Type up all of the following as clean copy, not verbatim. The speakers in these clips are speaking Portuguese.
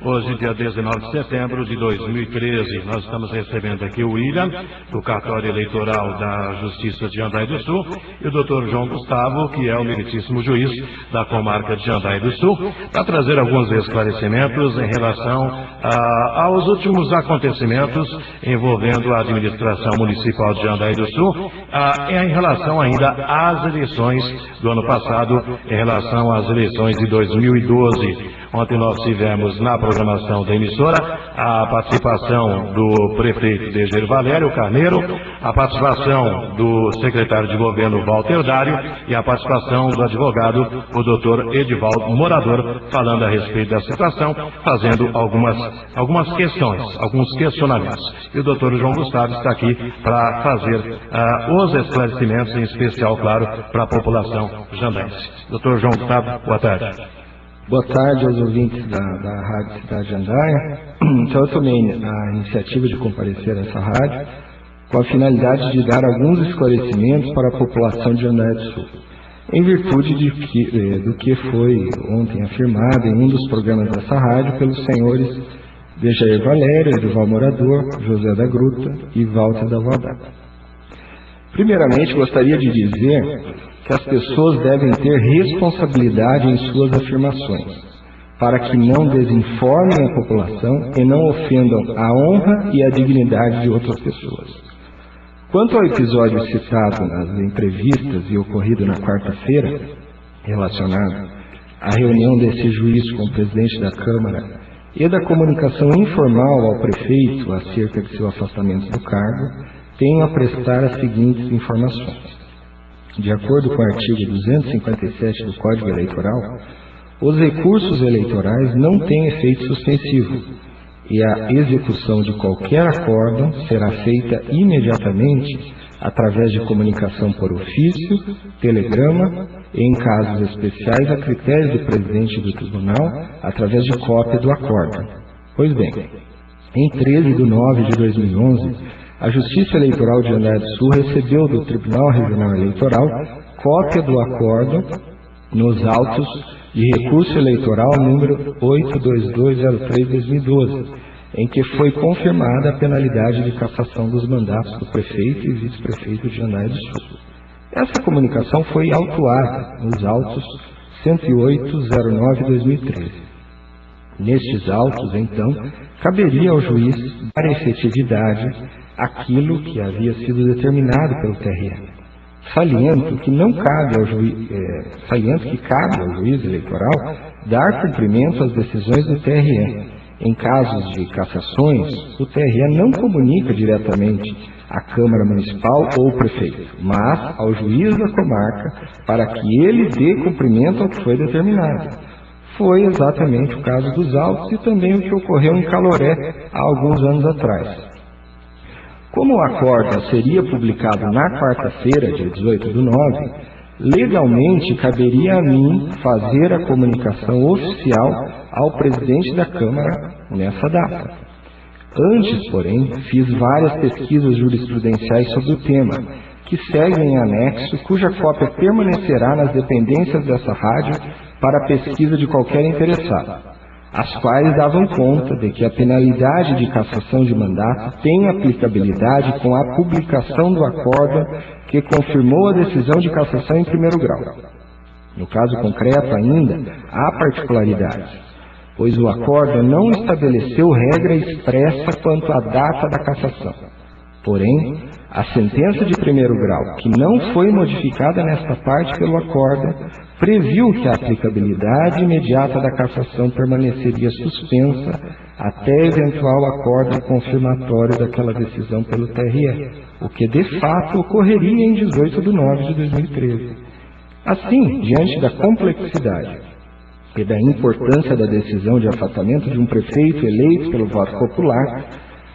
Hoje, dia 19 de setembro de 2013, nós estamos recebendo aqui o William, do cartório eleitoral da Justiça de Jandaia do Sul, e o Dr. João Gustavo, que é o meritíssimo juiz da comarca de Jandaia do Sul, para trazer alguns esclarecimentos em relação aos últimos acontecimentos envolvendo a administração municipal de Jandaia do Sul, em relação ainda às eleições do ano passado, em relação às eleições de 2012. Ontem nós tivemos na programação da emissora a participação do prefeito Dejair Valério Carneiro, a participação do secretário de governo Walter Dário e a participação do advogado, o doutor Edivaldo Morador, falando a respeito da situação, fazendo algumas questões, alguns questionamentos. E o doutor João Gustavo está aqui para fazer os esclarecimentos, em especial, claro, para a população jandaense. Doutor João Gustavo, boa tarde. Boa tarde aos ouvintes da Rádio Cidade de Jandaia. Então, eu tomei a iniciativa de comparecer a essa rádio com a finalidade de dar alguns esclarecimentos para a população de Jandaia do Sul, em virtude do que foi ontem afirmado em um dos programas dessa rádio pelos senhores Dejair Valério, Edivaldo Morador, José da Gruta e Walter da Valdada. Primeiramente, gostaria de dizer que as pessoas devem ter responsabilidade em suas afirmações, para que não desinformem a população e não ofendam a honra e a dignidade de outras pessoas. Quanto ao episódio citado nas entrevistas e ocorrido na quarta-feira, relacionado à reunião desse juiz com o presidente da Câmara e da comunicação informal ao prefeito acerca de seu afastamento do cargo, tenho a prestar as seguintes informações. De acordo com o artigo 257 do Código Eleitoral, os recursos eleitorais não têm efeito suspensivo e a execução de qualquer acórdão será feita imediatamente através de comunicação por ofício, telegrama e, em casos especiais, a critério do presidente do tribunal, através de cópia do acórdão. Pois bem, em 13 de nove de 2011, a Justiça Eleitoral de Jandaia do Sul recebeu do Tribunal Regional Eleitoral cópia do acórdão nos autos de recurso eleitoral número 82203/2012, em que foi confirmada a penalidade de cassação dos mandatos do prefeito e vice-prefeito de Jandaia do Sul. Essa comunicação foi autuada nos autos 10809/2013. Nestes autos, então, caberia ao juiz dar efetividade aquilo que havia sido determinado pelo TRE. Saliento que cabe ao juiz eleitoral dar cumprimento às decisões do TRE. Em casos de cassações, o TRE não comunica diretamente à Câmara Municipal ou ao prefeito, mas ao juiz da comarca para que ele dê cumprimento ao que foi determinado. Foi exatamente o caso dos autos e também o que ocorreu em Caloré há alguns anos atrás. Como o acórdão seria publicado na quarta-feira, dia 18 do 9, legalmente caberia a mim fazer a comunicação oficial ao presidente da Câmara nessa data. Antes, porém, fiz várias pesquisas jurisprudenciais sobre o tema, que seguem em anexo, cuja cópia permanecerá nas dependências dessa rádio para a pesquisa de qualquer interessado, as quais davam conta de que a penalidade de cassação de mandato tem aplicabilidade com a publicação do acórdão que confirmou a decisão de cassação em primeiro grau. No caso concreto ainda, há particularidades, pois o acórdão não estabeleceu regra expressa quanto à data da cassação. Porém, a sentença de primeiro grau, que não foi modificada nesta parte pelo acórdão, previu que a aplicabilidade imediata da cassação permaneceria suspensa até eventual acórdão confirmatório daquela decisão pelo TRE, o que de fato ocorreria em 18 de nove de 2013. Assim, diante da complexidade e da importância da decisão de afastamento de um prefeito eleito pelo voto popular,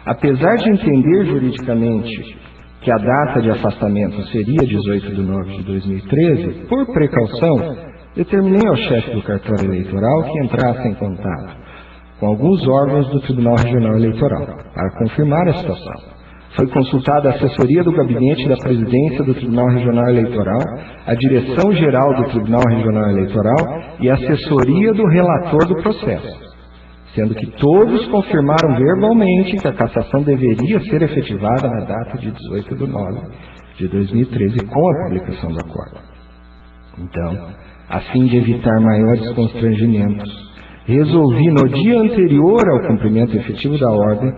apesar de entender juridicamente que a data de afastamento seria 18 de nove de 2013, por precaução, determinei ao chefe do cartório eleitoral que entrasse em contato com alguns órgãos do Tribunal Regional Eleitoral para confirmar a situação. Foi consultada a assessoria do gabinete da presidência do Tribunal Regional Eleitoral, a direção-geral do Tribunal Regional Eleitoral e a assessoria do relator do processo. sendo que todos confirmaram verbalmente que a cassação deveria ser efetivada na data de 18/9/2013, com a publicação do acordo. Então, a fim de evitar maiores constrangimentos, resolvi, no dia anterior ao cumprimento efetivo da ordem,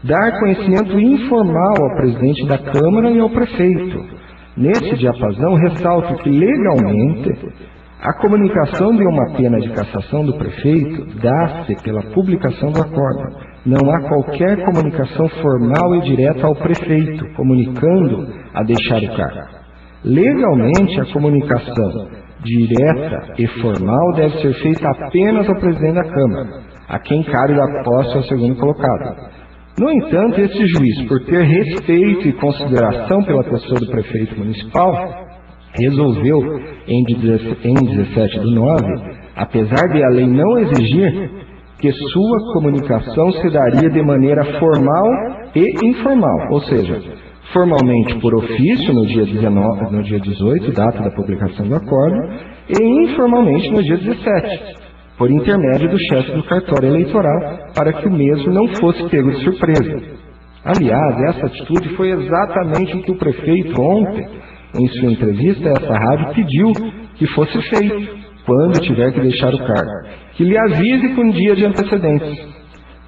dar conhecimento informal ao presidente da Câmara e ao prefeito. Nesse diapasão, ressalto que, legalmente, a comunicação de uma pena de cassação do prefeito dá-se pela publicação do acordo. Não há qualquer comunicação formal e direta ao prefeito, comunicando a deixar o cargo. Legalmente, a comunicação direta e formal deve ser feita apenas ao presidente da Câmara, a quem cabe dar posse ao segundo colocado. No entanto, esse juiz, por ter respeito e consideração pela pessoa do prefeito municipal, resolveu, em 17/9, apesar de a lei não exigir, que sua comunicação se daria de maneira formal e informal, ou seja, formalmente por ofício no dia 18, data da publicação do acordo, e informalmente no dia 17, por intermédio do chefe do cartório eleitoral, para que o mesmo não fosse pego de surpresa. Aliás, essa atitude foi exatamente o que o prefeito ontem, em sua entrevista a essa rádio, pediu que fosse feito, quando tiver que deixar o cargo, que lhe avise com um dia de antecedência.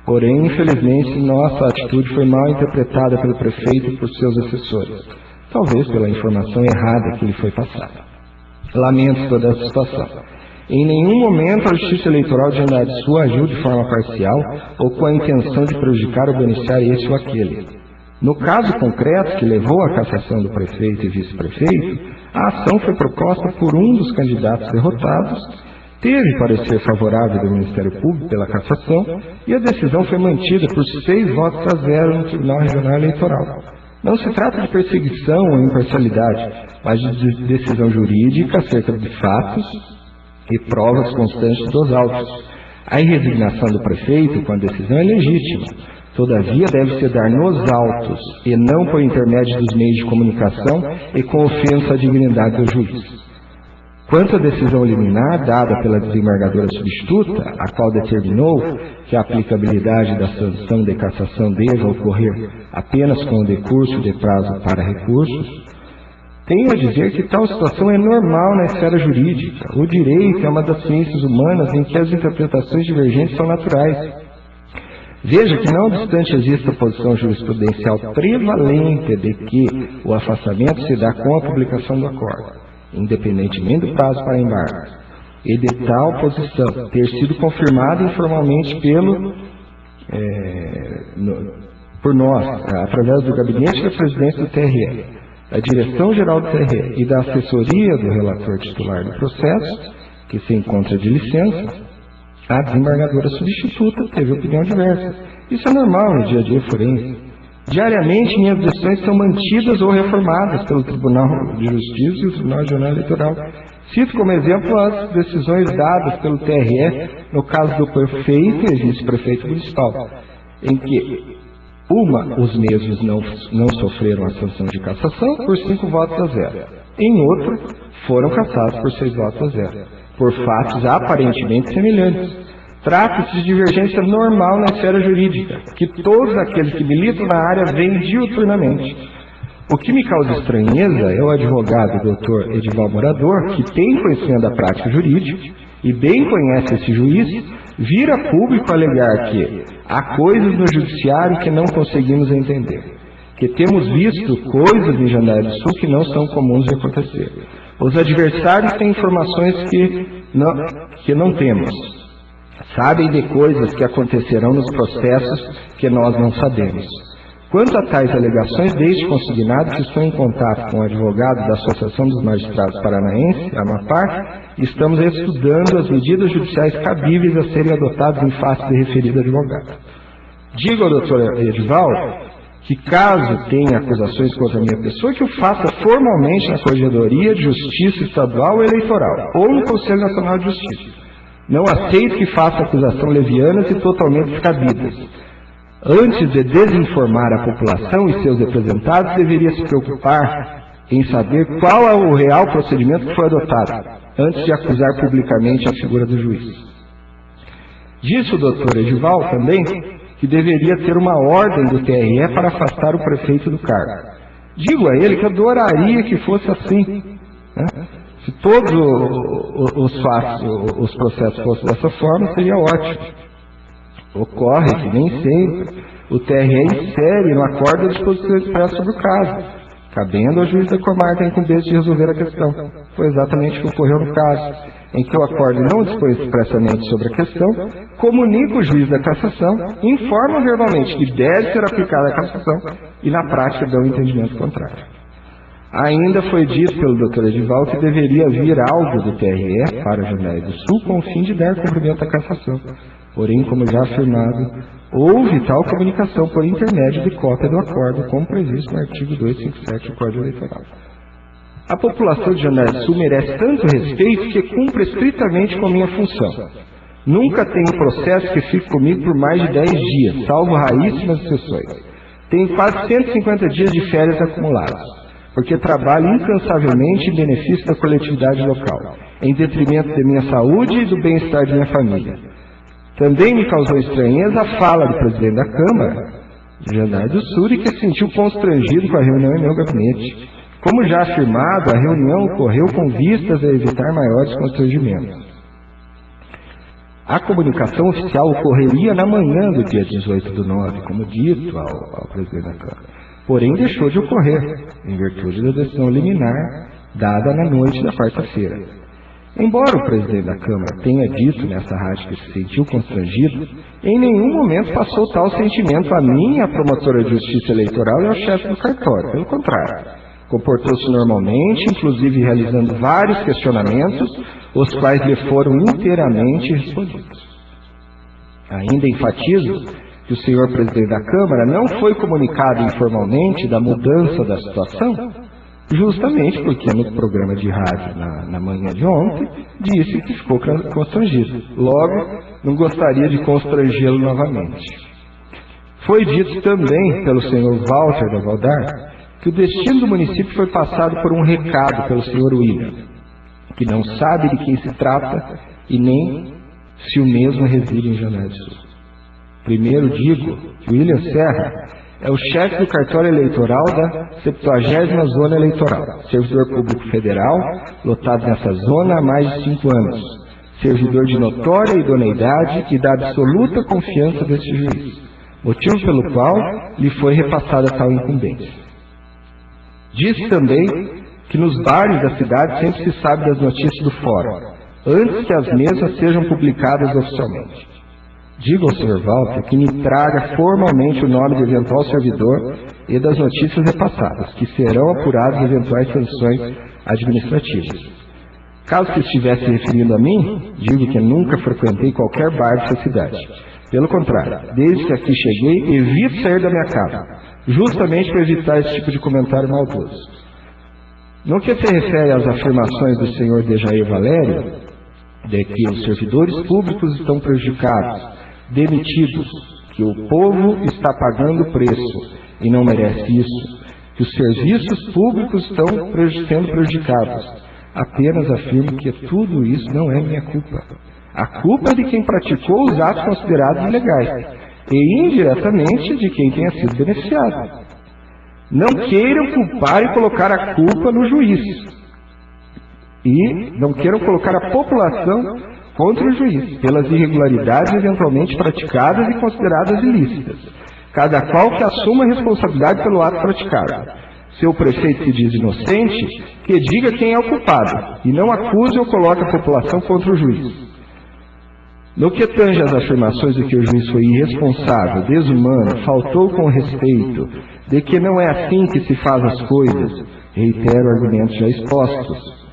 Porém, infelizmente, nossa atitude foi mal interpretada pelo prefeito e por seus assessores, talvez pela informação errada que lhe foi passada. Lamento toda essa situação. Em nenhum momento a Justiça Eleitoral de Andrade do Sul agiu de forma parcial ou com a intenção de prejudicar ou beneficiar esse ou aquele. No caso concreto que levou à cassação do prefeito e vice-prefeito, a ação foi proposta por um dos candidatos derrotados, teve parecer favorável do Ministério Público pela cassação e a decisão foi mantida por 6-0 no Tribunal Regional Eleitoral. Não se trata de perseguição ou imparcialidade, mas de decisão jurídica acerca de fatos e provas constantes dos autos. A resignação do prefeito com a decisão é legítima, todavia deve se dar nos autos e não por intermédio dos meios de comunicação e com ofensa à dignidade do juiz. Quanto à decisão liminar dada pela desembargadora substituta, a qual determinou que a aplicabilidade da sanção de cassação deva ocorrer apenas com o decurso de prazo para recursos, tenho a dizer que tal situação é normal na esfera jurídica. O direito é uma das ciências humanas em que as interpretações divergentes são naturais. Veja que, não obstante exista a posição jurisprudencial prevalente de que o afastamento se dá com a publicação do acordo, independentemente do prazo para embargo, e de tal posição ter sido confirmada informalmente por nós, através do gabinete da presidência do TRE, da direção-geral do TRE e da assessoria do relator titular do processo, que se encontra de licença, a desembargadora substituta teve opinião diversa. Isso é normal no dia a dia forense. Diariamente, minhas decisões são mantidas ou reformadas pelo Tribunal de Justiça e o Tribunal Regional Eleitoral. Cito como exemplo as decisões dadas pelo TRE no caso do prefeito e vice-prefeito municipal, em que os mesmos não sofreram a sanção de cassação por 5-0. Em outro, foram cassados por 6-0, por fatos aparentemente semelhantes. Trata-se de divergência normal na esfera jurídica, que todos aqueles que militam na área veem diuturnamente. O que me causa estranheza é o advogado Dr. Edival Morador, que tem conhecimento da prática jurídica e bem conhece esse juiz, vir a público alegar que há coisas no judiciário que não conseguimos entender, que temos visto coisas em Jandaia do Sul que não são comuns de acontecer. Os adversários têm informações que não temos. Sabem de coisas que acontecerão nos processos que nós não sabemos. Quanto a tais alegações, deixe consignado que estou em contato com o advogado da Associação dos Magistrados Paranaense, Amapar, e estamos estudando as medidas judiciais cabíveis a serem adotadas em face de referido advogado. Digo ao doutor Edival que, caso tenha acusações contra a minha pessoa, que o faça formalmente na Corregedoria de Justiça Estadual ou Eleitoral, ou no Conselho Nacional de Justiça. Não aceito que faça acusação levianas e totalmente descabidas. Antes de desinformar a população e seus representados, deveria se preocupar em saber qual é o real procedimento que foi adotado, antes de acusar publicamente a figura do juiz. Disse o doutor Edival também que deveria ter uma ordem do TRE para afastar o prefeito do cargo. Digo a ele que adoraria que fosse assim, né? Se todos os processos fossem dessa forma, seria ótimo. Ocorre que nem sempre o TRE insere no acordo a disposição expressa sobre o caso, cabendo ao juiz da comarca a incumbência de resolver a questão. Foi exatamente o que ocorreu no caso, em que o acordo não dispõe expressamente sobre a questão, comunica o juiz da cassação, informa verbalmente que deve ser aplicada a cassação e, na prática, dá um entendimento contrário. Ainda foi dito pelo Dr. Edival que deveria vir algo do TRE para Jandai do Sul com o fim de dar cumprimento à cassação. Porém, como já afirmado, houve tal comunicação por intermédio de cópia do acordo, como previsto no artigo 257 do Código Eleitoral. A população de Jandai do Sul merece tanto respeito que cumpre estritamente com a minha função. Nunca tenho processo que fique comigo por mais de 10 dias, salvo raríssimas exceções. Tenho quase 150 dias de férias acumulados, porque trabalho incansavelmente em benefício da coletividade local, em detrimento de minha saúde e do bem-estar de minha família. Também me causou estranheza a fala do presidente da Câmara, de Jandai do Sul, que se sentiu constrangido com a reunião em meu gabinete. Como já afirmado, a reunião ocorreu com vistas a evitar maiores constrangimentos. A comunicação oficial ocorreria na manhã do dia 18/9, como dito ao presidente da Câmara. Porém, deixou de ocorrer, em virtude da decisão liminar dada na noite da quarta-feira. Embora o presidente da Câmara tenha dito nessa rádio que se sentiu constrangido, em nenhum momento passou tal sentimento a mim, à promotora de justiça eleitoral e ao chefe do cartório. Pelo contrário, comportou-se normalmente, inclusive realizando vários questionamentos, os quais lhe foram inteiramente respondidos. Ainda enfatizo que o senhor presidente da Câmara não foi comunicado informalmente da mudança da situação, justamente porque no programa de rádio na manhã de ontem disse que ficou constrangido. Logo, não gostaria de constrangê-lo novamente. Foi dito também pelo senhor Walter da Valdar que o destino do município foi passado por um recado pelo senhor William, que não sabe de quem se trata e nem se o mesmo reside em Jandai do Sul. Primeiro digo que William Serra é o chefe do cartório eleitoral da 70ª Zona Eleitoral, servidor público federal, lotado nessa zona há mais de 5 anos, servidor de notória idoneidade e da absoluta confiança deste juiz, motivo pelo qual lhe foi repassada tal incumbência. Diz também que nos bares da cidade sempre se sabe das notícias do fórum, antes que as mesmas sejam publicadas oficialmente. Digo ao Sr. Walter que me traga formalmente o nome do eventual servidor e das notícias repassadas, que serão apuradas eventuais sanções administrativas. Caso se estivesse referindo a mim, digo que nunca frequentei qualquer bar dessa cidade. Pelo contrário, desde que aqui cheguei, evito sair da minha casa, justamente para evitar esse tipo de comentário maldoso. No que se refere às afirmações do senhor Dejair Valério, de que os servidores públicos estão prejudicados, demitidos, que o povo está pagando o preço e não merece isso, que os serviços públicos estão sendo prejudicados, apenas afirmo que tudo isso não é minha culpa. A culpa é de quem praticou os atos considerados ilegais e indiretamente de quem tenha sido beneficiado. Não queiram culpar e colocar a culpa no juiz. E não queiram colocar a população contra o juiz, pelas irregularidades eventualmente praticadas e consideradas ilícitas. Cada qual que assuma a responsabilidade pelo ato praticado. Se o prefeito se diz inocente, que diga quem é o culpado, e não acuse ou coloque a população contra o juiz. No que tange às afirmações de que o juiz foi irresponsável, desumano, faltou com respeito, de que não é assim que se faz as coisas, reitero argumentos já expostos,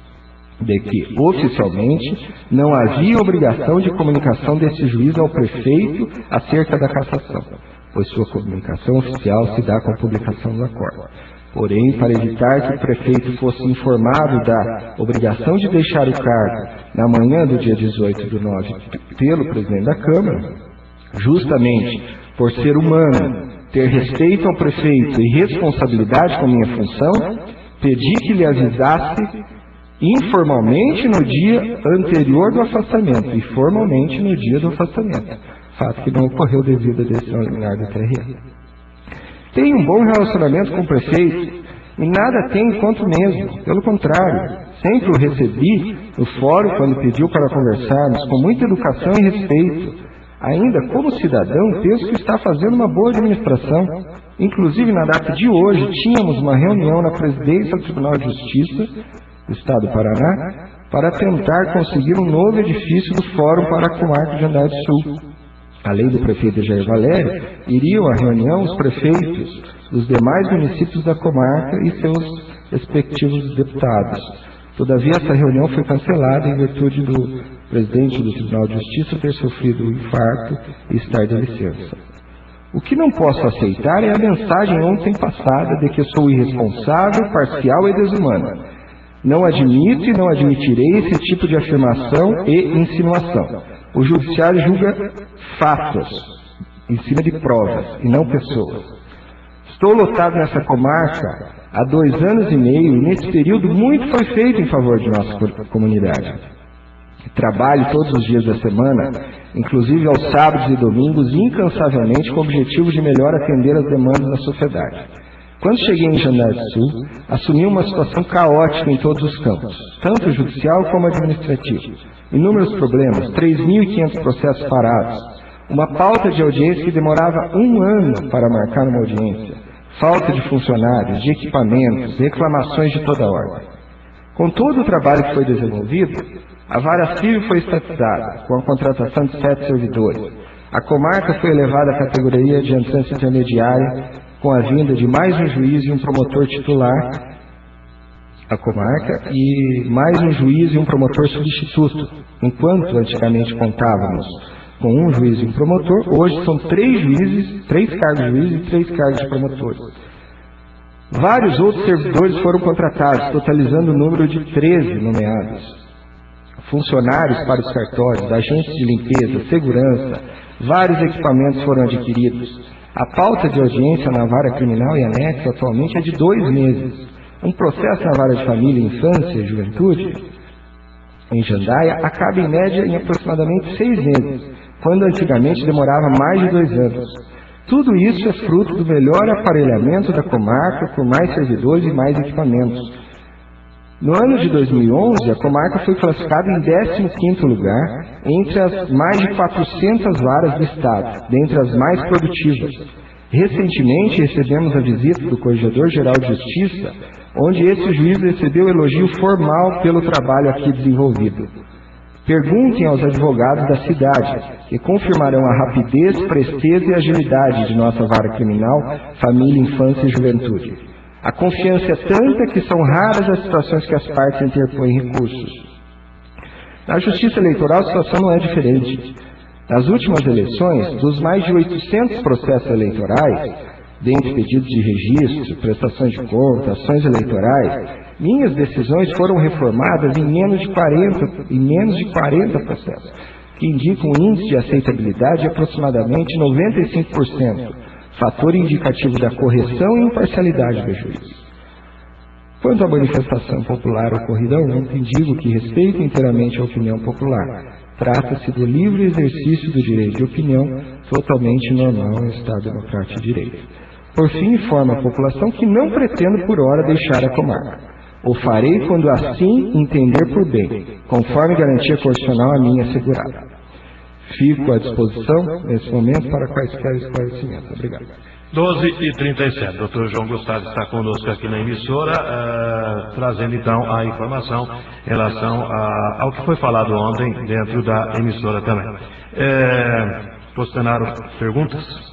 de que, oficialmente, não havia obrigação de comunicação desse juiz ao prefeito acerca da cassação, pois sua comunicação oficial se dá com a publicação do acordo. Porém, para evitar que o prefeito fosse informado da obrigação de deixar o cargo na manhã do dia 18/9 pelo presidente da Câmara, justamente por ser humano, ter respeito ao prefeito e responsabilidade com minha função, pedi que lhe avisasse informalmente no dia anterior do afastamento e formalmente no dia do afastamento, fato que não ocorreu devido à decisão liminar do TRE. Tenho um bom relacionamento com o prefeito e nada tenho contra o mesmo, pelo contrário, sempre o recebi no fórum quando pediu para conversarmos com muita educação e respeito. Ainda como cidadão, penso que está fazendo uma boa administração. Inclusive, na data de hoje, tínhamos uma reunião na presidência do Tribunal de Justiça do Estado do Paraná para tentar conseguir um novo edifício do Fórum para a comarca de Andrade do Sul. Além do prefeito Jair Valério, iriam à reunião os prefeitos dos demais municípios da comarca e seus respectivos deputados. Todavia, essa reunião foi cancelada em virtude do presidente do Tribunal de Justiça ter sofrido um infarto e estar de licença. O que não posso aceitar é a mensagem ontem passada de que sou irresponsável, parcial e desumana. Não admito e não admitirei esse tipo de afirmação e insinuação. O judiciário julga fatos, em cima de provas, e não pessoas. Estou lotado nessa comarca há 2 anos e meio, e nesse período muito foi feito em favor de nossa comunidade. Trabalho todos os dias da semana, inclusive aos sábados e domingos, incansavelmente, com o objetivo de melhor atender as demandas da sociedade. Quando cheguei em Jandai do Sul, assumi uma situação caótica em todos os campos, tanto judicial como administrativo. Inúmeros problemas, 3.500 processos parados, uma pauta de audiência que demorava 1 ano para marcar uma audiência, falta de funcionários, de equipamentos, reclamações de toda ordem. Com todo o trabalho que foi desenvolvido, a vara civil foi estatizada, com a contratação de 7 servidores. A comarca foi elevada à categoria de instância intermediária, com a vinda de mais um juiz e um promotor titular, a comarca, e mais um juiz e um promotor substituto. Enquanto antigamente contávamos com um juiz e um promotor, hoje são 3 juízes, 3 cargos de juiz e 3 cargos de promotores. Vários outros servidores foram contratados, totalizando o número de 13 nomeados. Funcionários para os cartórios, agentes de limpeza, segurança, vários equipamentos foram adquiridos. A pauta de audiência na vara criminal e anexo atualmente é de 2 meses. Um processo na vara de família, infância e juventude, em Jandaia, acaba em média em aproximadamente 6 meses, quando antigamente demorava mais de 2 anos. Tudo isso é fruto do melhor aparelhamento da comarca por mais servidores e mais equipamentos. No ano de 2011, a comarca foi classificada em 15º lugar entre as mais de 400 varas do Estado, dentre as mais produtivas. Recentemente, recebemos a visita do Corregedor-Geral de Justiça, onde esse juiz recebeu elogio formal pelo trabalho aqui desenvolvido. Perguntem aos advogados da cidade, que confirmarão a rapidez, presteza e agilidade de nossa vara criminal, família, infância e juventude. A confiança é tanta que são raras as situações que as partes interpõem recursos. Na Justiça Eleitoral, a situação não é diferente. Nas últimas eleições, dos mais de 800 processos eleitorais, dentre pedidos de registro, prestações de contas, ações eleitorais, minhas decisões foram reformadas em menos de 40 processos, que indicam um índice de aceitabilidade de aproximadamente 95%. Fator indicativo da correção e imparcialidade do juiz. Quanto à manifestação popular ocorrida ontem, digo que respeito inteiramente a opinião popular. Trata-se do livre exercício do direito de opinião, totalmente normal em Estado democrático de direito. Por fim, informo a população que não pretendo por hora deixar a comarca. O farei quando assim entender por bem, conforme garantia constitucional a mim assegurada. Fico à disposição, nesse momento, para quaisquer esclarecimentos. Obrigado. 12h37. Dr. João Gustavo está conosco aqui na emissora, trazendo então a informação em relação ao que foi falado ontem dentro da emissora também. Posicionaram perguntas?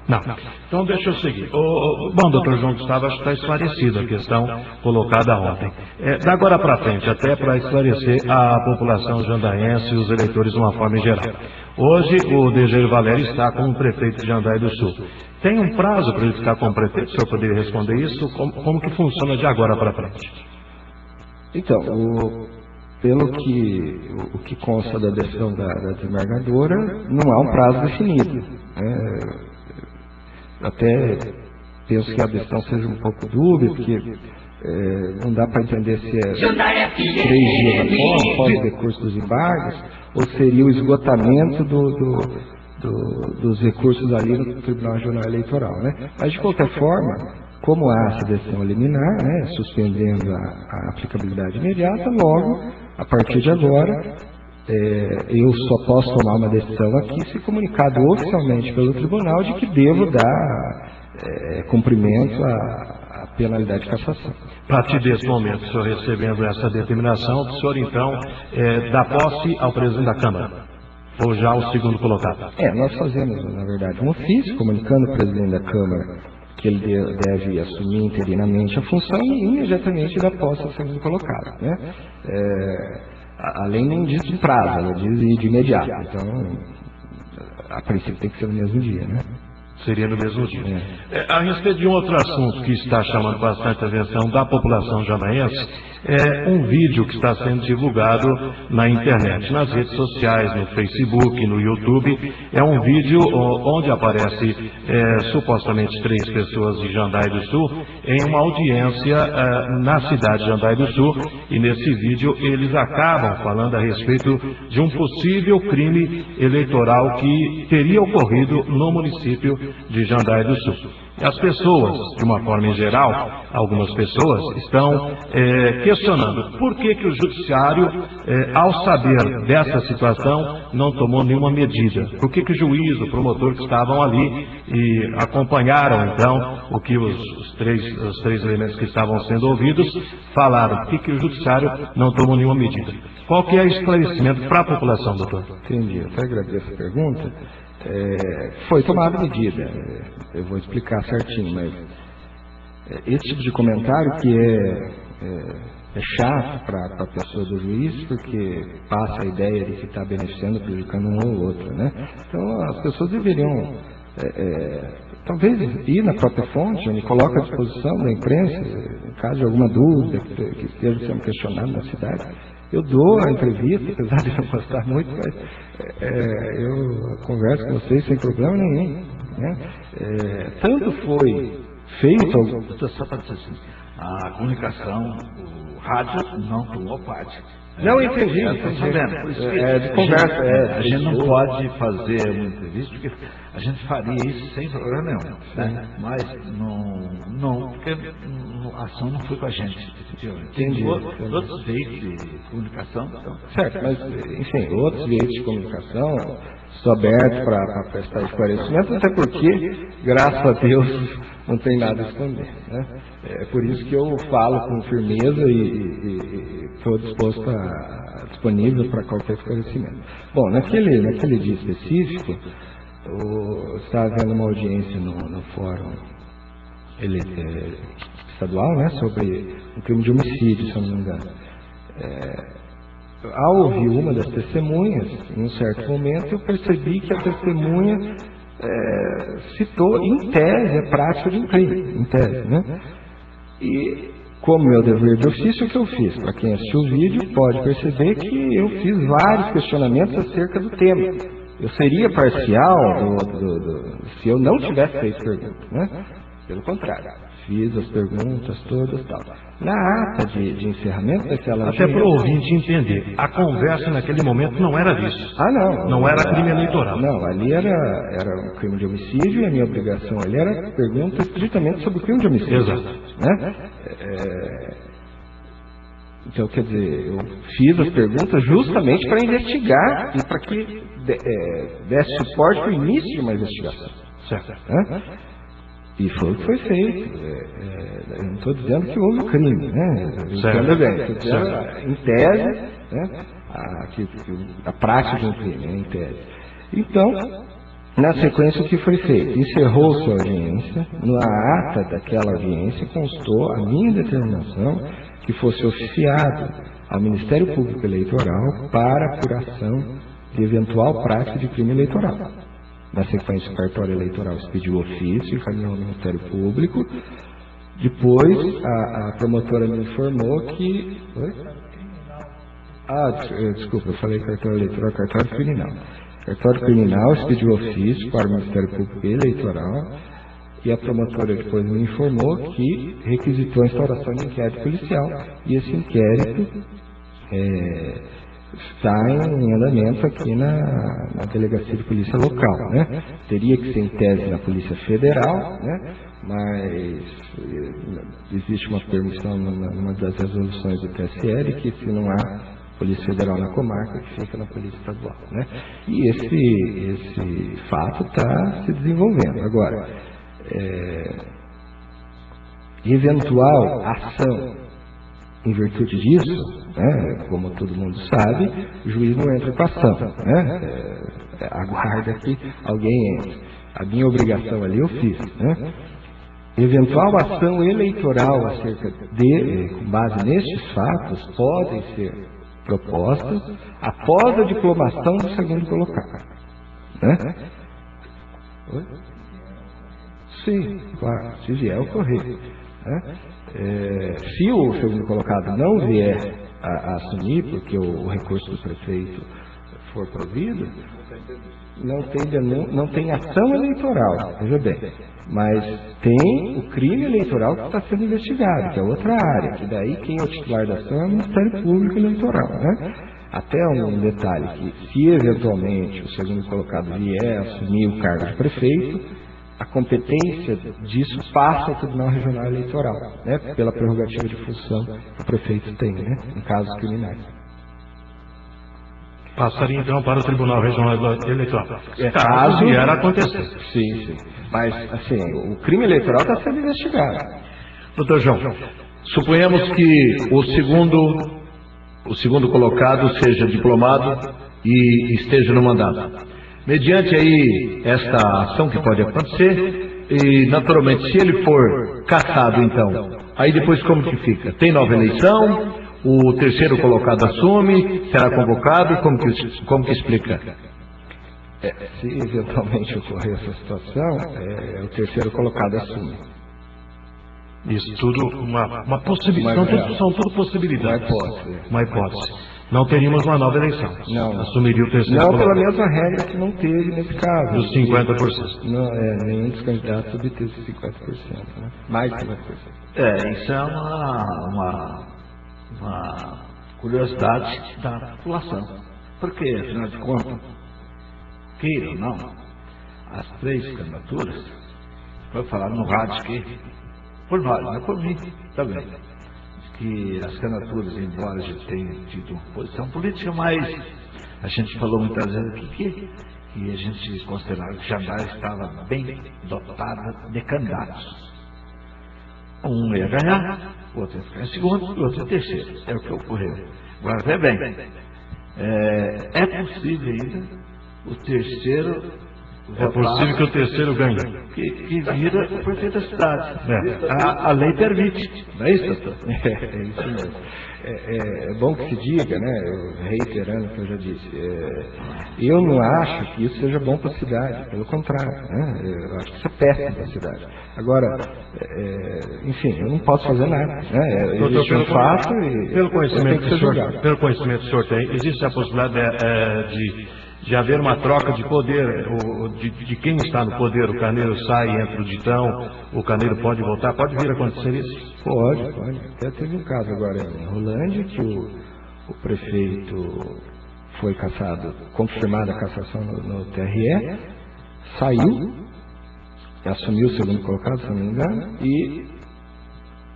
Não. Então deixa eu seguir. Bom, doutor João Gustavo, acho que está esclarecida a questão colocada ontem. Da agora para frente, até para esclarecer a população jandaense e os eleitores de uma forma geral. Hoje, o DG Valério está como prefeito de Jandai do Sul. Tem um prazo para ele ficar como prefeito? O senhor poderia responder isso? Como que funciona de agora para frente? Então, pelo que consta da decisão da desembargadora, não há um prazo definido. Até penso que a decisão seja um pouco dúbia, porque não dá para entender se é 3 dias após o recurso dos embargos, ou seria o esgotamento dos recursos ali no Tribunal Regional Eleitoral, né? Mas, de qualquer forma, como há essa decisão liminar, né, suspendendo a aplicabilidade imediata, logo, a partir de agora, eu só posso tomar uma decisão aqui se comunicado oficialmente pelo tribunal de que devo dar cumprimento à penalidade de cassação. A partir desse momento, o senhor recebendo essa determinação, o senhor então dá posse ao presidente da Câmara, ou já ao segundo colocado? Nós fazemos, na verdade, um ofício comunicando ao presidente da Câmara que ele deve assumir interinamente a função e imediatamente dar posse ao segundo colocado, né? Além não diz de prazo, ela diz de imediato. Então, a princípio tem que ser no mesmo dia, né? Seria no mesmo dia. A respeito de um outro assunto que está chamando bastante a atenção da população jandaiense, é um vídeo que está sendo divulgado na internet, nas redes sociais, no Facebook, no YouTube. É um vídeo onde aparece supostamente 3 pessoas de Jandaia do Sul em uma audiência na cidade de Jandaia do Sul, e nesse vídeo eles acabam falando a respeito de um possível crime eleitoral que teria ocorrido no município de Jandaia do Sul. E as pessoas, de uma forma em geral, algumas pessoas estão questionando por que o judiciário, ao saber dessa situação, não tomou nenhuma medida. Por que o juiz, o promotor que estavam ali e acompanharam então o que os três elementos que estavam sendo ouvidos falaram, por que o judiciário não tomou nenhuma medida? Qual que é o esclarecimento para a população, doutor? Entendi, eu até agradeço a pergunta. Foi tomada medida, eu vou explicar certinho, mas esse tipo de comentário que é chato para a pessoa do juiz, porque passa a ideia de que está beneficiando, prejudicando um ou outro, né? Então as pessoas deveriam talvez ir na própria fonte, onde coloca à disposição da imprensa, em caso de alguma dúvida que esteja sendo questionado na cidade. Eu dou a entrevista, apesar de não gostar muito, mas eu converso com vocês sem problema nenhum, né? Tanto foi feito... Só para dizer assim, a comunicação, o rádio não tomou parte. Não entendi. Por isso que de conversa. A gente não pode fazer uma entrevista, porque a gente faria isso sem problema nenhum, né? Mas não, porque a ação não foi com a gente, efetivamente. Entendi. Outros veículos de comunicação. Então... Certo, mas, enfim, outros veículos de comunicação, estou aberto para prestar esclarecimento, até porque, graças a Deus, não tem nada a esconder, né? É por isso que eu falo com firmeza e estou disponível para qualquer esclarecimento. Bom, naquele dia específico, eu estava vendo uma audiência no fórum estadual, né, sobre um crime de homicídio, se eu não me engano. Ao ouvir uma das testemunhas, em um certo momento, eu percebi que a testemunha citou, em tese, a prática de um crime, em tese, né? E, como meu dever de ofício, o que eu fiz? Para quem assistiu o vídeo, pode perceber que eu fiz vários questionamentos acerca do tema. Eu seria parcial se eu não tivesse feito pergunta, né? Pelo contrário, fiz as perguntas todas e tal. Na ata de encerramento daquela... Até para o ouvinte entender, a conversa naquele momento não era disso. Não. Não era crime eleitoral. Não, ali era um crime de homicídio e a minha obrigação ali era pergunta estritamente sobre o crime de homicídio. Exato. Né? Então, quer dizer, eu fiz as perguntas justamente para investigar e para que desse suporte para o início de uma investigação. Certo. Né? E foi o que foi feito. Eu não estou dizendo que houve crime, né? Entenda bem. Estou dizendo, em tese, né? A prática de um crime, em tese. Então, na sequência, o que foi feito? Encerrou-se a audiência. Na ata daquela audiência constou a minha determinação que fosse oficiado ao Ministério Público Eleitoral para apuração de eventual prática de crime eleitoral. Na sequência, o cartório eleitoral expediu o ofício, encaminhou ao Ministério Público. Depois, a promotora me informou que... Oi? Desculpa, eu falei cartório eleitoral, cartório criminal. O cartório criminal expediu o ofício para o Ministério Público Eleitoral e a promotora depois me informou que requisitou a instauração de inquérito policial, e esse inquérito está em andamento aqui na Delegacia de Polícia Local, né? Teria que ser em tese na Polícia Federal, né? Mas existe uma permissão numa das resoluções do TSE de que se não há Polícia Federal na comarca, que fica na Polícia Estadual, né? E esse fato está se desenvolvendo. Agora, eventual ação em virtude disso, né, como todo mundo sabe, o juiz não entra com ação, né? Aguarda que alguém entre. A minha obrigação ali eu fiz, né? Eventual ação eleitoral acerca com base nestes fatos podem ser propostas após a diplomação do segundo colocado, né? Oi? Sim, claro, se vier ocorrer, né? Se o segundo colocado não vier a assumir, porque o recurso do prefeito for provido, não tem ação eleitoral, veja bem, mas tem o crime eleitoral que está sendo investigado, que é outra área, que daí quem é o titular da ação é o Ministério Público Eleitoral, né? Até um detalhe, que se eventualmente o segundo colocado vier a assumir o cargo de prefeito, a competência disso passa ao Tribunal Regional Eleitoral, né? Pela prerrogativa de função que o prefeito tem, né? Em casos criminais. Passaria então para o Tribunal Regional Eleitoral. Caso vier a acontecer. Sim. Mas, assim, o crime eleitoral está sendo investigado. Doutor João, suponhamos que o segundo colocado seja diplomado e esteja no mandato. Mediante aí esta ação que pode acontecer, e naturalmente se ele for cassado então, aí depois como que fica? Tem nova eleição? O terceiro colocado assume? Será convocado? Como que explica? Se eventualmente ocorrer essa situação, o terceiro colocado assume. Isso tudo uma possibilidade. São tudo possibilidades. Uma hipótese. Não teríamos uma nova eleição. Não. Assumiria o terceiro Não, colocado. pela mesma regra que não teve nesse caso. Dos 50%. Não, nenhum dos candidatos obteve 50%, né? Mais de 50%. Isso é uma curiosidade da população. Porque, afinal de contas, queira ou não, as 3 candidaturas, foi falar no rádio que, por nós, não é por mim também, que as candidaturas, embora a gente tenha tido uma posição política, mas a gente falou muitas vezes aqui que a gente considerava que Jandar estava bem dotada de candidatos. Um ia ganhar, o outro ia ficar em segundo, e o outro em terceiro. É o que ocorreu. Agora, vê bem, é possível ainda o terceiro... É possível que o terceiro ganhe. Que vira o prefeito da cidade. A lei permite, não é isso, doutor? É isso mesmo. É bom que se diga, né, reiterando o que eu já disse, eu não acho que isso seja bom para a cidade, pelo contrário, né, eu acho que isso é péssimo para a cidade. Agora, enfim, eu não posso fazer nada, né, existe um fato e pelo conhecimento que ser julgado. Pelo conhecimento que o senhor tem, existe a possibilidade de haver uma troca de poder, de quem está no poder, o Carneiro sai e entra o Ditão, o Carneiro pode voltar, pode vir a acontecer isso? Pode. Até teve um caso agora em Rolândia que o prefeito foi cassado, confirmada a cassação no TRE, saiu, assumiu o segundo colocado, se não me engano, e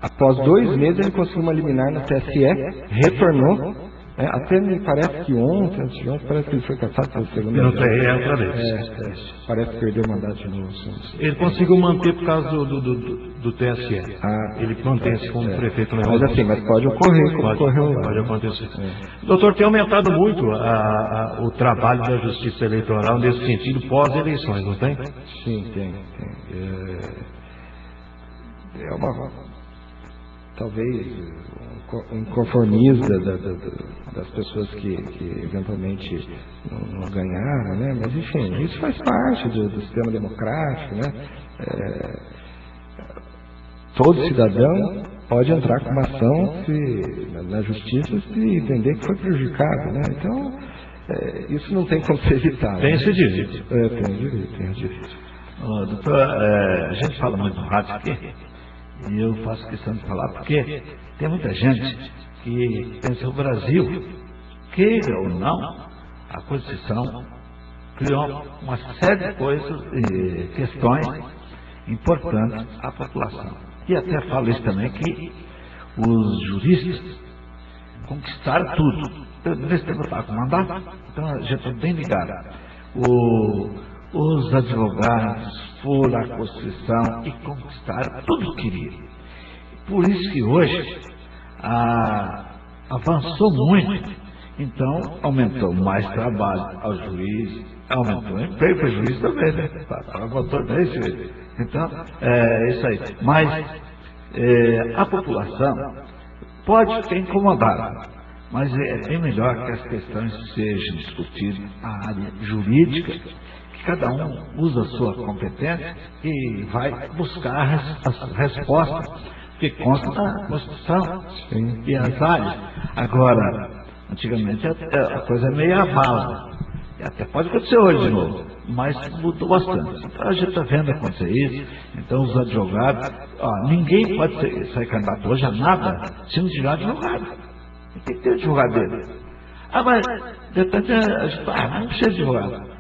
após 2 meses ele conseguiu uma liminar no TSE, retornou. Até me parece que ontem, parece que ele foi cassado pelo segundo. E no TRE outra vez. Parece que perdeu o mandato de novo. Ele conseguiu manter por causa do TSE. Ele mantém-se como prefeito. Mas assim, mas pode ocorrer, como ocorreu lá. Pode acontecer. Doutor, tem aumentado muito o trabalho da Justiça Eleitoral nesse sentido pós-eleições, não tem? Sim, tem. É uma... talvez um conformismo das pessoas que eventualmente não ganharam, né? Mas enfim, isso faz parte do sistema democrático, né? Todo cidadão pode entrar com uma ação na justiça se entender que foi prejudicado, né? Então, isso não tem como ser evitado. Tem esse direito. Tem o direito. Doutor, a gente fala muito no rádio aqui, e eu faço questão de falar porque tem muita gente que pensa o Brasil, queira ou não, a Constituição criou uma série de coisas e questões importantes à população. E até falo isso também, que os juristas conquistaram tudo. Nesse tempo eu estava com mandato, então a gente está bem ligado. Os advogados foram à Constituição e conquistaram tudo que queriam. Por isso que hoje avançou muito. Então, aumentou mais trabalho aos juízes, aumentou o emprego para o juiz também, né? Para o motor da juiz. Então, é isso aí. Mas a população pode ter incomodado, mas é bem melhor que as questões sejam discutidas na área jurídica, que cada um usa a sua competência e vai buscar as respostas que constam na Constituição. Sim. E as áreas. Agora, antigamente a coisa é meio avala. E até pode acontecer hoje de novo, mas mudou bastante. Então a gente está vendo acontecer isso. Então os advogados, ninguém pode sair candidato hoje a nada se não tiver advogado. Tem que ter advogado dele. Mas depende, não precisa de advogado.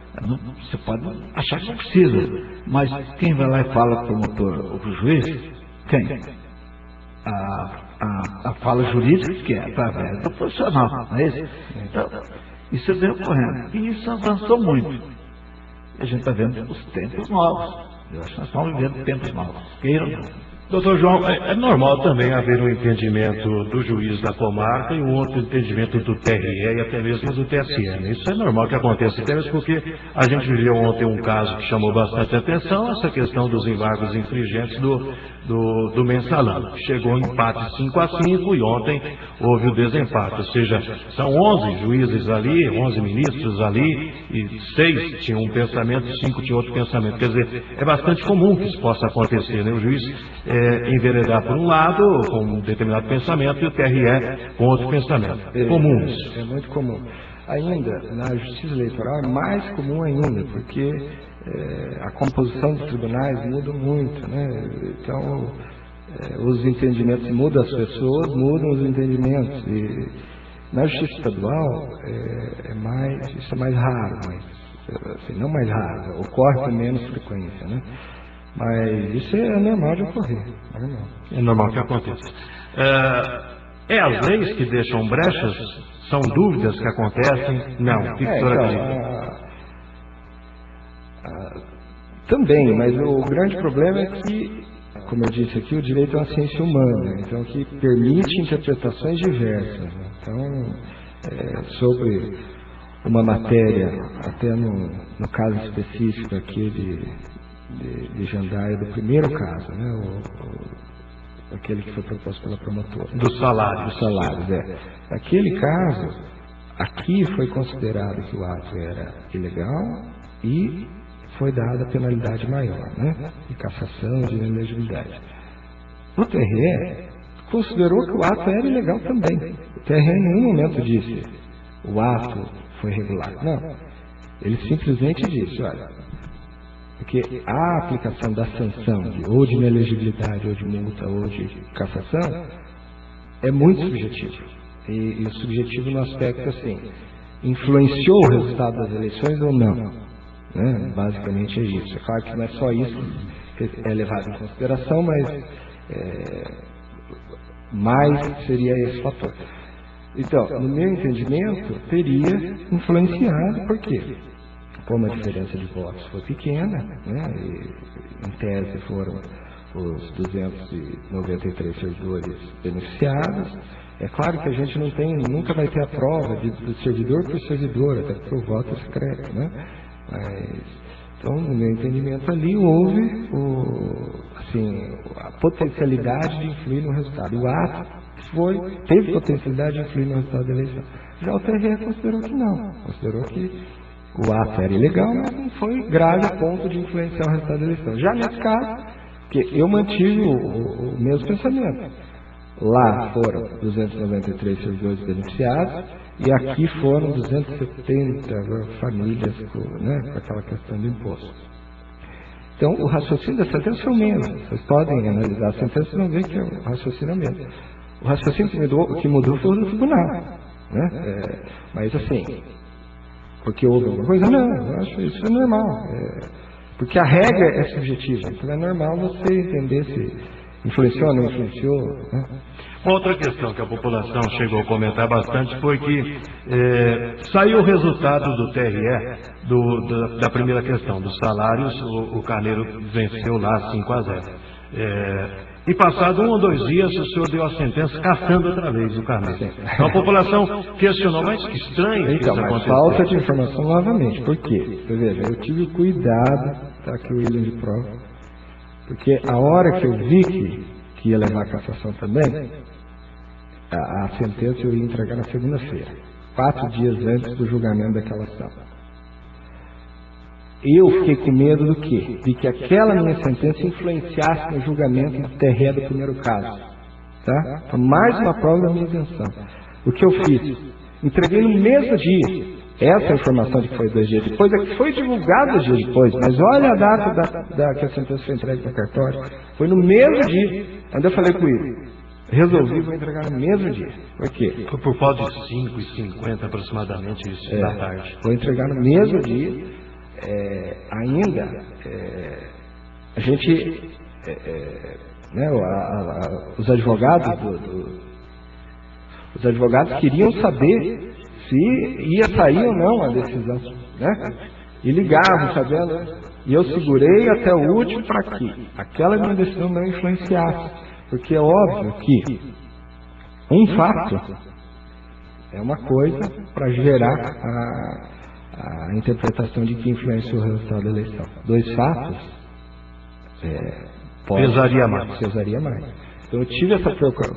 Você pode achar que não precisa, mas quem vai lá e fala para o promotor ou para o juiz? Quem? A fala jurídica, que é através do profissional, não é isso? Então, isso vem ocorrendo. E isso avançou muito. E a gente está vendo os tempos novos. Eu acho que nós estamos vivendo tempos novos. Queiram ou não. Doutor João, é normal também haver um entendimento do juiz da comarca e um outro entendimento do TRE e até mesmo do TSE. Isso é normal que aconteça, até mesmo porque a gente viveu ontem um caso que chamou bastante atenção, essa questão dos embargos infringentes do mensalão. Chegou um empate 5-5 e ontem houve o desempate, ou seja, são 11 juízes ali, 11 ministros ali, e 6 tinham um pensamento, 5 tinham outro pensamento. Quer dizer, é bastante comum que isso possa acontecer, né? O juiz enveredar por um lado com um determinado pensamento e o TRE com outro pensamento. É comum isso. É muito comum. Ainda, na justiça eleitoral é mais comum ainda, porque a composição dos tribunais muda muito, né? Então, os entendimentos mudam, as pessoas mudam os entendimentos. E na justiça estadual, isso é mais raro, mas, assim, não mais raro, ocorre com menos frequência, né? Mas isso é normal de ocorrer. É normal que aconteça. É as leis que deixam brechas? São dúvidas que acontecem? Não. O que o senhor acredita? Também, mas o grande problema é que, como eu disse aqui, o direito é uma ciência humana, então que permite interpretações diversas. Né? Então, sobre uma matéria, até no caso específico aqui de Jandaia, do primeiro caso, né? Aquele que foi proposto pela promotora. Dos salários. Dos salários, Aquele caso, aqui foi considerado que o ato era ilegal e foi dada penalidade maior, né? De cassação, de inelegibilidade. O TRE considerou que o ato era ilegal também. O TRE em nenhum momento disse o ato foi regular. Não. Ele simplesmente disse, olha, porque a aplicação da sanção, ou de inelegibilidade, ou de multa, ou de cassação, é muito subjetivo. E o subjetivo no aspecto assim, influenciou o resultado das eleições ou não? Né? Basicamente é isso. É claro que não é só isso que é levado em consideração, mas mais seria esse fator. Então, no meu entendimento, teria influenciado, por quê? Como a diferença de votos foi pequena, né, e em tese foram os 293 servidores beneficiados, é claro que a gente nunca vai ter a prova do servidor por servidor, até porque o voto é secreto, né? Mas, então, no meu entendimento ali, houve a potencialidade de influir no resultado. O ato teve potencialidade de influir no resultado da eleição. Já o TRE considerou que não, considerou que o ato era ilegal, mas não foi grave a ponto de influenciar o resultado da eleição. Já nesse caso, que eu mantive o mesmo pensamento. Lá foram 293 servidores beneficiados e aqui foram 270 famílias, né, com aquela questão do imposto. Então, o raciocínio da sentença é o mesmo. Vocês podem analisar a sentença e vão ver que o raciocínio é o mesmo. O raciocínio que mudou foi o do tribunal. Né? Mas, assim, porque houve alguma coisa? Não, eu acho isso é normal. Porque a regra é subjetiva. Então, é normal você entender se influenciou ou não influenciou. Né? Uma outra questão que a população chegou a comentar bastante foi que saiu o resultado do TRE, da primeira questão, dos salários, o Carneiro venceu lá 5-0. E passado 1 ou 2 dias, o senhor deu a sentença caçando outra vez o Carneiro. Então a população questionou, mas que estranho então, isso mas aconteceu. falta de informação novamente. Por quê? Você veja, eu tive cuidado, tá aqui o William de prova, porque a hora que eu vi que ia levar a cassação também, a sentença eu ia entregar na segunda-feira, 4 dias antes do julgamento daquela ação. Eu fiquei com medo do quê? De que aquela minha sentença influenciasse no julgamento do TRE do primeiro caso. Tá? Então, mais uma prova da minha isenção. O que eu fiz? Entreguei no mesmo dia. Essa informação de que foi 2 dias depois é que foi divulgada 2 dias depois. Mas olha a data que a sentença foi entregue para o cartório. Foi no mesmo dia. Ainda eu falei com ele. Resolvi, vou entregar no mesmo dia. Por quê? Foi por volta de 5h50 aproximadamente isso, da tarde. Vou entregar no mesmo dia. Ainda, a gente, né, os advogados os advogados queriam saber se ia sair ou não a decisão, né? E ligavam, sabendo, e eu segurei até o último para que aquela minha decisão não influenciasse, porque é óbvio que um fato é uma coisa para gerar a interpretação de que influenciou o resultado da eleição. 2 fatos pesaria mais. Então eu tive essa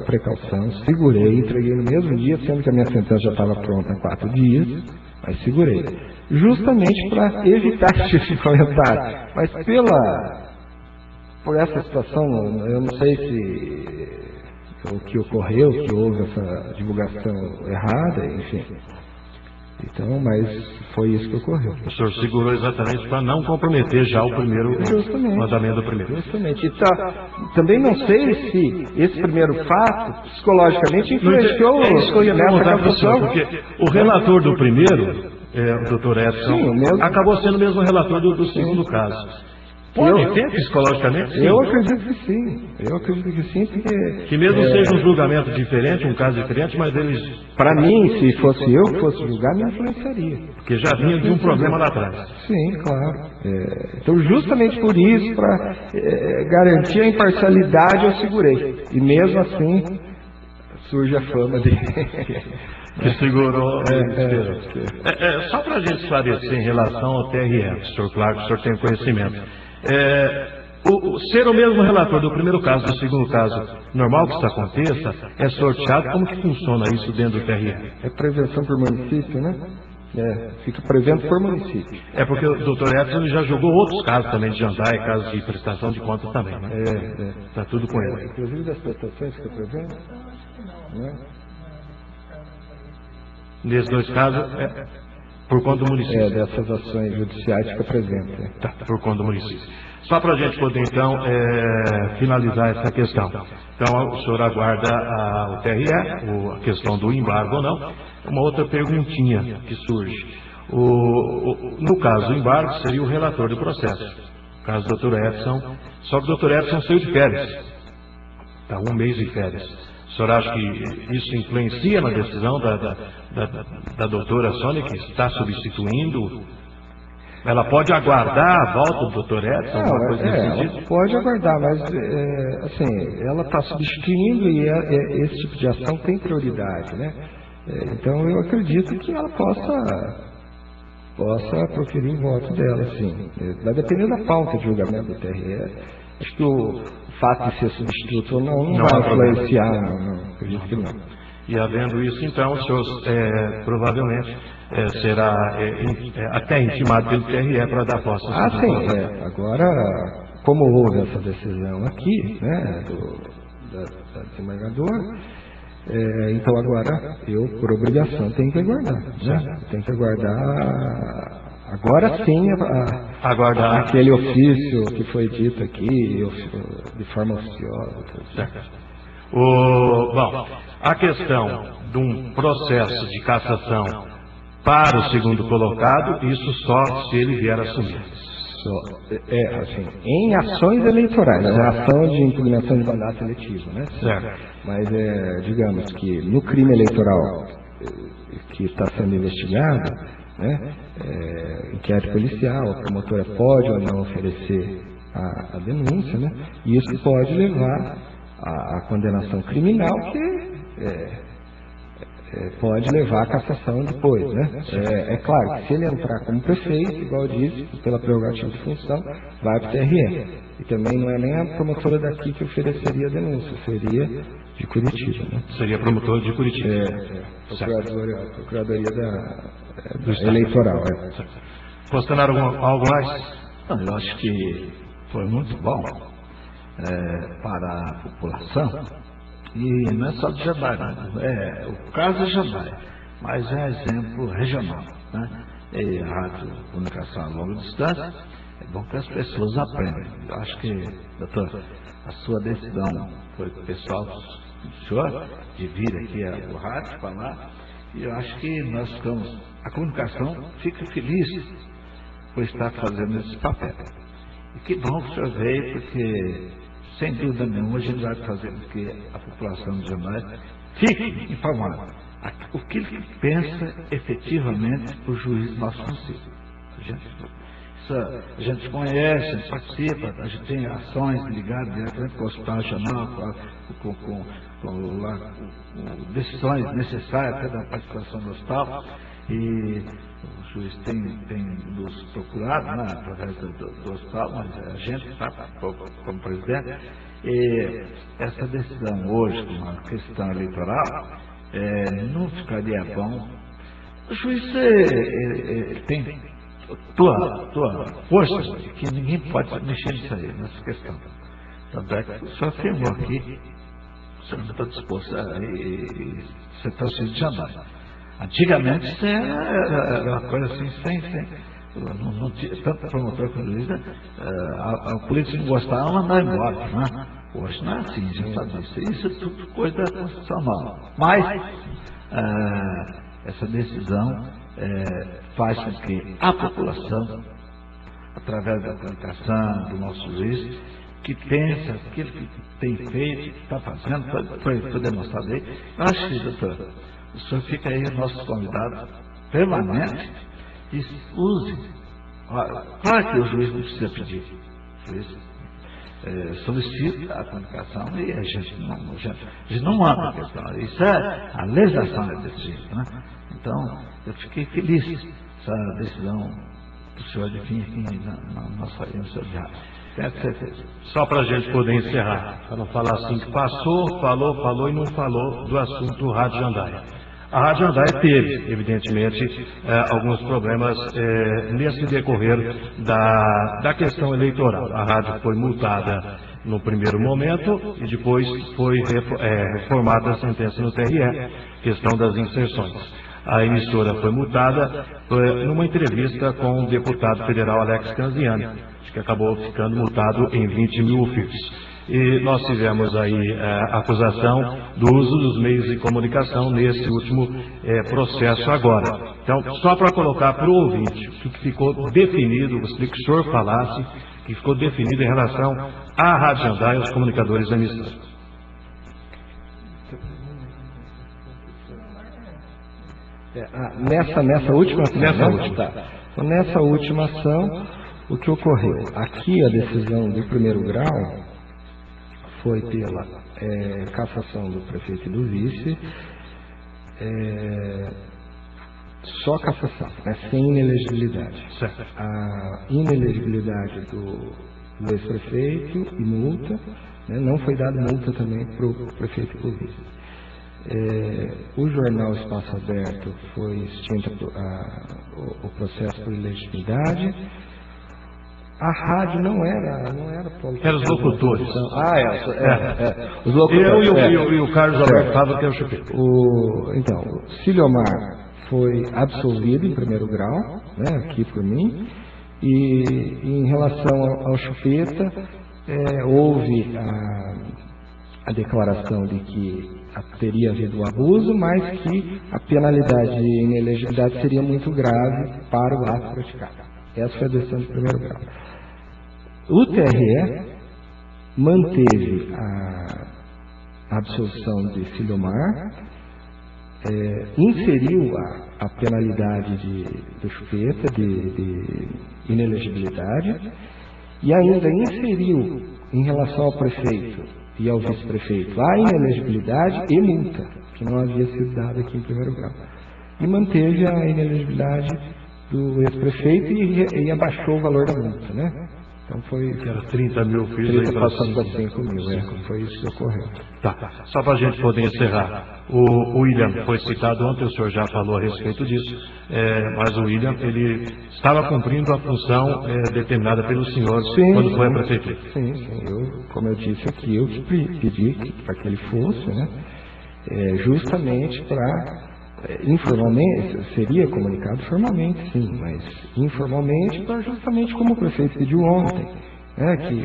precaução, segurei, entreguei no mesmo dia, sendo que a minha sentença já estava pronta há 4 dias, mas segurei. Justamente para evitar esse tipo de comentário. Mas por essa situação, eu não sei se o que ocorreu, que houve essa divulgação errada, enfim. Então, mas foi isso que ocorreu. O senhor segurou exatamente para não comprometer já o primeiro mandamento do primeiro. Justamente. Então, também não sei se esse primeiro fato, psicologicamente, influenciou nessa cassação. Porque o relator do primeiro, o doutor Edson, acabou sendo o mesmo relator do segundo caso. Pode ter psicologicamente? Sim. Eu acredito que sim. Porque, que mesmo seja um julgamento diferente, um caso diferente, mas eles... Para mim, se fosse eu que fosse julgar, me influenciaria. Porque já vinha de um problema lá atrás. Sim, claro. Então, justamente por isso, para garantir a imparcialidade, eu segurei. E mesmo assim, surge a fama de... que segurou. Só para a gente esclarecer em relação ao TRE, senhor Clark, o senhor tem conhecimento. Ser o mesmo relator do primeiro caso, do segundo caso, normal que isso aconteça, é sorteado. Como que funciona isso dentro do TRE? É prevenção por município, né? Fica prevento por município. Porque o doutor Edson já jogou outros casos também de jantar e casos de prestação de contas também, né? Está tudo com ele. Inclusive das prestações que eu prevento, né? Nesses 2 casos, por conta do município. Dessas ações judiciais que apresenta. Tá, por conta do município. Só para a gente poder, então, finalizar essa questão. Então, o senhor aguarda o TRE, a questão do embargo ou não. Uma outra perguntinha que surge. No caso do embargo, seria o relator do processo. No caso do Dr. Edson, só que o Dr. Edson saiu de férias. Está 1 mês de férias. O senhor acha que isso influencia na decisão da doutora Sônia, que está substituindo? Ela pode aguardar a volta do Dr. Edson? Ela pode aguardar, mas assim, ela está substituindo e esse tipo de ação tem prioridade, né? Então eu acredito que ela possa proferir o voto dela, sim. Vai depender da pauta de julgamento do TRE. Acho que o fato de ser substituto ou não vai influenciar, não, acredito que não. E havendo isso, então, o senhor provavelmente será até intimado pelo TRE para dar posse. Sim. Agora, como houve essa decisão aqui, né, da desembargadora, então agora eu, por obrigação, tenho que aguardar. Né? Tenho que aguardar Agora sim, Aguardar. aquele ofício que foi dito aqui, de forma oficiosa. Certo. Bom, a questão de um processo de cassação para o segundo colocado, isso só se ele vier assumir. Assim, em ações eleitorais, a ação de impugnação de mandato eletivo, né? Certo. Mas, digamos que no crime eleitoral que está sendo investigado, né, inquérito policial, a promotora pode ou não oferecer a denúncia, né? E isso pode levar à condenação criminal, que pode levar à cassação depois, né? É claro que se ele entrar como prefeito, igual eu disse, pela prerrogativa de função, vai para o TRE. E também não é nem a promotora daqui que ofereceria a denúncia, seria de Curitiba, né? Seria promotor de Curitiba. Procuradoria do Eleitoral. Postaram algo mais? Não, eu acho que foi muito bom para a população. E não é só de Jandaia, o caso é Jandaia, mas é exemplo regional, né? E a rádio comunicação a longa distância, é bom que as pessoas aprendam. Eu acho que, doutor, a sua decisão foi pessoal do senhor de vir aqui ao rádio falar, e eu acho que nós ficamos, a comunicação fica feliz por estar fazendo esse papel. E que bom que o senhor veio, porque sem dúvida nenhuma, a gente vai fazer com que a população de Jandaia fique informada. O que ele pensa efetivamente para o juiz do nosso conselho. A gente conhece, a gente participa, a gente tem ações ligadas diretamente com o Hospital Regional, com decisões necessárias até da participação do hospital. E o juiz tem nos procurado, né, através do hospital, mas a gente está como presidente. E essa decisão hoje, com a questão eleitoral, não ficaria bom. O juiz tem tua força, que ninguém pode mexer nisso aí, nessa questão. Tanto é que o senhor afirmou aqui, o senhor não está disposto a você está se Jandaia. Antigamente isso era uma coisa assim, não tinha tanto promotor como juiz, a polícia não gostava, mandava embora, né? Hoje não é assim, a gente sabe disso. Isso é tudo coisa da Constituição nova. Mas essa decisão faz com que a população, através da comunicação do nosso juiz, que pensa aquilo que tem feito, que está fazendo, foi demonstrado aí. Eu acho que, doutor, o senhor fica aí, nossos convidados permanentes, e use. Claro que o juiz não precisa pedir. O juiz solicita a comunicação e a gente não manda a questão. Isso a legislação é desse jeito, né? Então, eu fiquei feliz essa decisão do senhor de vir aqui na nossa seu diário. Tenho certeza. Só para a gente poder encerrar, para não falar assim que passou, falou e não falou do assunto do Rádio Jandaia. A Rádio Jandaia teve, evidentemente, alguns problemas nesse decorrer da questão eleitoral. A rádio foi multada no primeiro momento e depois foi reformada a sentença no TRE, questão das inserções. A emissora foi multada numa entrevista com o deputado federal Alex Canziani, que acabou ficando multado em 20 mil ofícios. E nós tivemos aí a acusação do uso dos meios de comunicação nesse último processo agora. Então, só para colocar para o ouvinte o que ficou definido, gostaria que o senhor falasse, que ficou definido em relação à Rádio Jandaia e aos comunicadores da emissora. Nessa última ação, Então, nessa última ação, o que ocorreu? Aqui a decisão do primeiro grau foi pela cassação do prefeito e do vice, só cassação, sem inelegibilidade. A inelegibilidade do ex-prefeito e multa, não foi dada multa também para o prefeito e para o vice. O jornal Espaço Aberto foi extinto o processo por ilegitimidade. A rádio não era Eram os locutores. Os locutores. Eu e o Carlos Alberto Fábio, que é o chupeta. Então, o Ciliomar foi absolvido em primeiro grau, né, aqui por mim. E em relação ao Chupeta, houve a declaração de que teria havido um abuso, mas que a penalidade de inelegibilidade seria muito grave para o ato praticado. Essa foi a decisão de primeiro grau. O TRE manteve a absolução de Ciliomar, inseriu a penalidade do Chupeta de inelegibilidade e ainda inseriu em relação ao prefeito e ao vice-prefeito a inelegibilidade e multa, que não havia sido dada aqui em primeiro grau. E manteve a inelegibilidade do ex-prefeito e abaixou o valor da multa, né? Então foi... Que era 30 mil, fiz 30 passando para 5 mil, foi isso que ocorreu. Tá, só para a gente poder encerrar. O William foi citado ontem, o senhor já falou a respeito disso, mas o William, ele estava cumprindo a função determinada pelo senhor quando foi a prefeitura. Sim, como eu disse aqui, eu que pedi para que ele fosse, né, justamente para... informalmente, seria comunicado formalmente, sim, mas informalmente, justamente como o prefeito pediu ontem, né, que,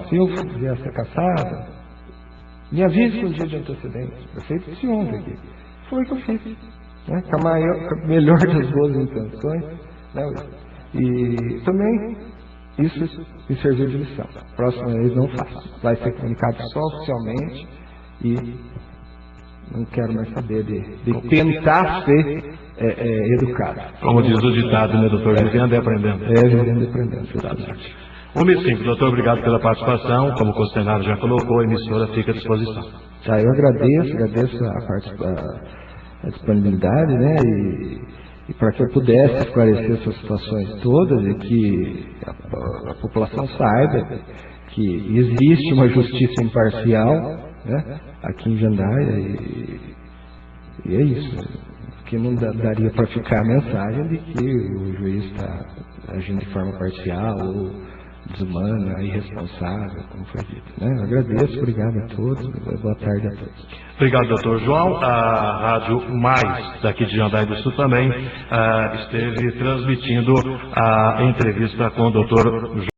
se eu vier a ser cassado, me avise com um dia de antecedência. O prefeito disse ontem aqui. Foi o que eu fiz, né, com a melhor das boas intenções, né, e também isso me serviu de lição. Próxima vez não faço. Vai ser comunicado só oficialmente e não quero mais saber de tentar ser educado. Como diz o ditado, né, doutor? Vivendo e aprendendo. Vivendo e aprendendo, exatamente. 1h05, doutor, obrigado pela participação. Como o Costenaro já colocou, a emissora fica à disposição. Tá, eu agradeço a disponibilidade, né, e para que eu pudesse esclarecer essas situações todas e que a população saiba que existe uma justiça imparcial, né, aqui em Jandaia, e é isso, que não daria para ficar a mensagem de que o juiz está agindo de forma parcial ou desumana, irresponsável, como foi dito, né? Eu agradeço, obrigado a todos, boa tarde a todos. Obrigado, doutor João. A Rádio Mais, daqui de Jandaia do Sul, também esteve transmitindo a entrevista com o doutor João.